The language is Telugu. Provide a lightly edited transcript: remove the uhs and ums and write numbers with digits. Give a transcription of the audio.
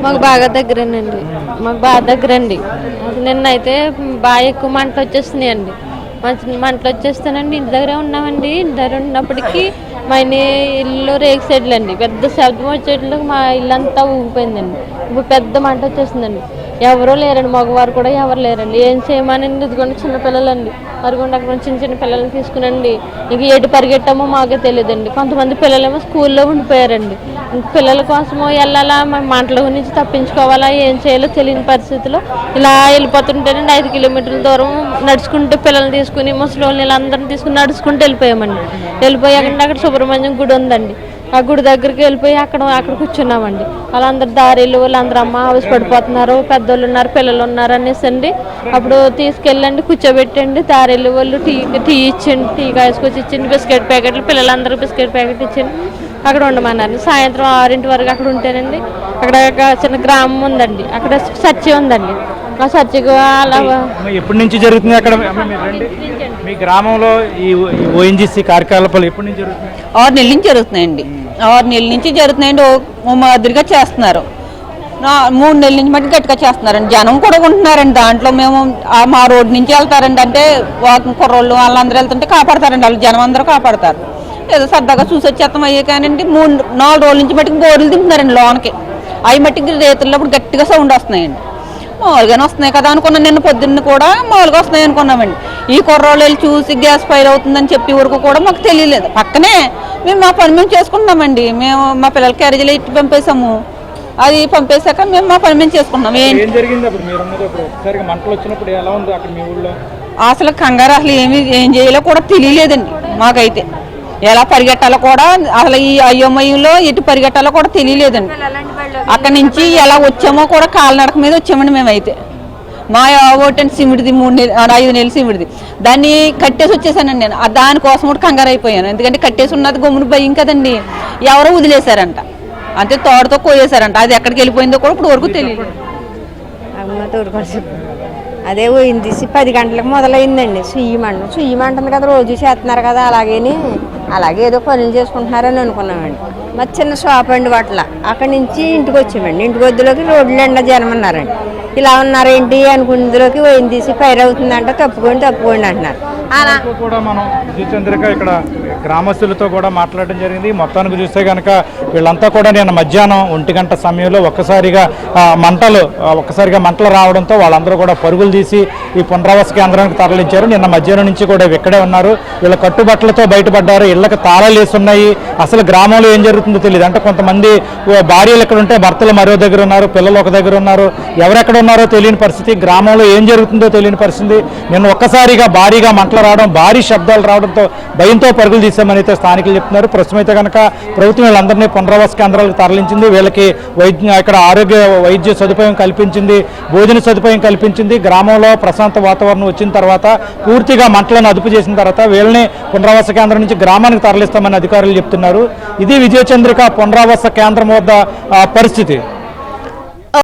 మాకు బాగా దగ్గరేనండి, మాకు బాగా దగ్గరండి. నిన్నైతే బాగా ఎక్కువ మంటలు వచ్చేస్తున్నాయండి. మంటలు వచ్చేస్తానండి. ఇంటి దగ్గరే ఉన్నామండి. ఇంటి దగ్గర ఉన్నప్పటికీ మా ఇల్లు రేగు సెడ్లు అండి. పెద్ద శబ్దం వచ్చేట్లు మా ఇల్లు అంతా ఊగిపోయిందండి. ఇప్పుడు పెద్ద మంట వచ్చేస్తుందండి. ఎవరూ లేరండి, మగవారు కూడా ఎవరు లేరండి. ఏం చేయమని ఇదిగోండి చిన్నపిల్లలండి, అదిగోండి అక్కడ చిన్న చిన్న పిల్లల్ని తీసుకునండి. ఇంక ఎటు పరిగెట్టామో మాకే తెలియదండి. కొంతమంది పిల్లలేమో స్కూల్లో ఉండిపోయారండి. ఇంక పిల్లల కోసమో వెళ్ళాలా, మంటల గురించి తప్పించుకోవాలా, ఏం చేయాలో తెలియని పరిస్థితిలో ఇలా వెళ్ళిపోతుంటేనండి 5 కిలోమీటర్ల దూరం నడుచుకుంటూ పిల్లల్ని తీసుకుని ముసలి వాళ్ళని వీళ్ళందరినీ తీసుకుని నడుచుకుంటూ వెళ్ళిపోయామండి. వెళ్ళిపోయాకంటే అక్కడ సుబ్రహ్మణ్యం గుడి ఉందండి. ఆ గుడి దగ్గరికి వెళ్ళిపోయి అక్కడ కూర్చున్నామండి. వాళ్ళందరూ దారిలో వాళ్ళందరూ అమ్మ హౌస్ పడిపోతున్నారు, పెద్దోళ్ళు ఉన్నారు, పిల్లలు ఉన్నారు అనేసి అండి. అప్పుడు తీసుకెళ్ళండి, కూర్చోబెట్టండి. దారిలో వాళ్ళు టీ ఇచ్చండి, టీ కాసుకొచ్చి ఇచ్చింది, బిస్కెట్ ప్యాకెట్లు, పిల్లలందరూ బిస్కెట్ ప్యాకెట్ ఇచ్చింది. అక్కడ ఉండమన్నారు. సాయంత్రం 6 వరకు అక్కడ ఉంటేనండి. అక్కడ చిన్న గ్రామం ఉందండి, అక్కడ చర్చి ఉందండి. ఆ చర్చికి అలా ఎప్పటి నుంచి జరుగుతుంది అక్కడ మీ గ్రామంలో ఈ ఓఎన్జీసీ కార్యకలాపాలు ఎప్పటి నుంచి జరుగుతున్నాయి? 6 నెలల నుంచి జరుగుతున్నాయండి. 6 నెలల నుంచి జరుగుతున్నాయండి. మాదిరిగా చేస్తున్నారు. 3 నెలల నుంచి మట్టి గట్టిగా చేస్తున్నారండి. జనం కూడా ఉంటున్నారండి దాంట్లో. మేము మా రోడ్డు నుంచి వెళ్తారండి, అంటే కుర్రోళ్ళు వాళ్ళందరూ వెళ్తుంటే కాపాడతారండి. వాళ్ళు జనం అందరూ కాపాడతారు. ఏదో సరదాగా చూసి వచ్చేస్తాం అయ్యే కానండి. 4 రోజుల నుంచి మట్టికి బోర్లు తింటున్నారండి లోనకి. అవి మట్టికి రేతుల్లో గట్టిగా సౌండ్ వస్తున్నాయండి. మామూలుగానే వస్తున్నాయి కదా అనుకున్నాను. నిన్న పొద్దున్న కూడా మామూలుగా వస్తున్నాయి అనుకున్నామండి. ఈ కుర్రోళ్ళు వెళ్ళి చూసి గ్యాస్ ఫైర్ అవుతుందని చెప్పి వరకు కూడా మాకు తెలియలేదు. పక్కనే మేము మా పని మేము చేసుకుంటున్నామండి. మేము మా పిల్లలకి క్యారేజీలు ఇట్టి పంపేసాము. అది పంపేశాక మేము మా పని మేము చేసుకున్నాం. అసలు కంగారు అసలు ఏం చేయాలో కూడా తెలియలేదండి మాకైతే. ఎలా పరిగెట్టాలో కూడా అసలు ఈ అయోమయంలో ఎటు పరిగెట్టాలో కూడా తెలియలేదండి. అక్కడి నుంచి ఎలా వచ్చామో కూడా కాలినడక మీద వచ్చామండి మేమైతే. మా ఓటండి సిమిడిది 5 నెలలు సిమిడిది, దాన్ని కట్టేసి వచ్చేసానండి నేను. దానికోసం కూడా కంగారు అయిపోయాను. ఎందుకంటే కట్టేసి ఉన్నది గమ్మున భయం కదండి. ఎవరో వదిలేశారంట, అంతే తోడుతో కోయేశారంట. అది ఎక్కడికి వెళ్ళిపోయిందో కూడా ఇప్పుడు వరకు తెలియదు. అదే పోయింది 10 గంటలకు మొదలైందండి. సుయ్యి మంటుంది కదా, రోజు చేస్తున్నారు కదా, అలాగే ఏదో పనులు చేసుకుంటున్నారని అనుకున్నామండి. మా చిన్న షాప్ అండి బట్టల. అక్కడి నుంచి ఇంటికి వచ్చామండి. ఇంటికి వద్దులోకి రోడ్లు ఎండా జనం ఉన్నారండి. ఇలా ఉన్నారేంటి అనుకునేందులోకి పోయింది ఫైర్ అవుతుందంట, తప్పుకోండి అంటున్నారు. అలా కూడా మనం విజయచంద్రిక ఇక్కడ గ్రామస్తులతో కూడా మాట్లాడడం జరిగింది. మొత్తానికి చూస్తే కనుక వీళ్ళంతా కూడా నేను మధ్యాహ్నం 1 గంట సమయంలో ఒక్కసారిగా మంటలు రావడంతో వాళ్ళందరూ కూడా పరుగులు తీసి ఈ పునరావాస కేంద్రానికి తరలించారు. నిన్న మధ్యాహ్నం నుంచి కూడా ఇక్కడే ఉన్నారు. వీళ్ళ కట్టుబట్టలతో బయటపడ్డారు. ఇళ్ళకి తాళాలు వేస్తున్నాయి. అసలు గ్రామంలో ఏం జరుగుతుందో తెలియదు. అంటే కొంతమంది భార్యలు ఎక్కడ ఉంటే భర్తలు మరో దగ్గర ఉన్నారు, పిల్లలు ఒక దగ్గర ఉన్నారు, ఎవరెక్కడ ఉన్నారో తెలియని పరిస్థితి. గ్రామంలో ఏం జరుగుతుందో తెలియని పరిస్థితి. నిన్న ఒక్కసారిగా భారీగా మంటలు రావడం, భారీ శబ్దాలు రావడంతో భయంతో పరుగులు తీసామని అయితే స్థానికులు చెప్తున్నారు. ప్రస్తుతం అయితే కనుక ప్రభుత్వం వీళ్ళందరినీ పునరావాస కేంద్రాలకు తరలించింది. వీళ్ళకి ఇక్కడ వైద్య సదుపాయం కల్పించింది, భోజన సదుపాయం కల్పించింది. గ్రామంలో ప్రశాంత వాతావరణం వచ్చిన తర్వాత, పూర్తిగా మంటలను అదుపు చేసిన తర్వాత వీళ్ళని పునరావాస కేంద్రం నుంచి గ్రామానికి తరలిస్తామని అధికారులు చెప్తున్నారు. ఇది విజయచంద్రిక పునరావాస కేంద్రం వద్ద పరిస్థితి.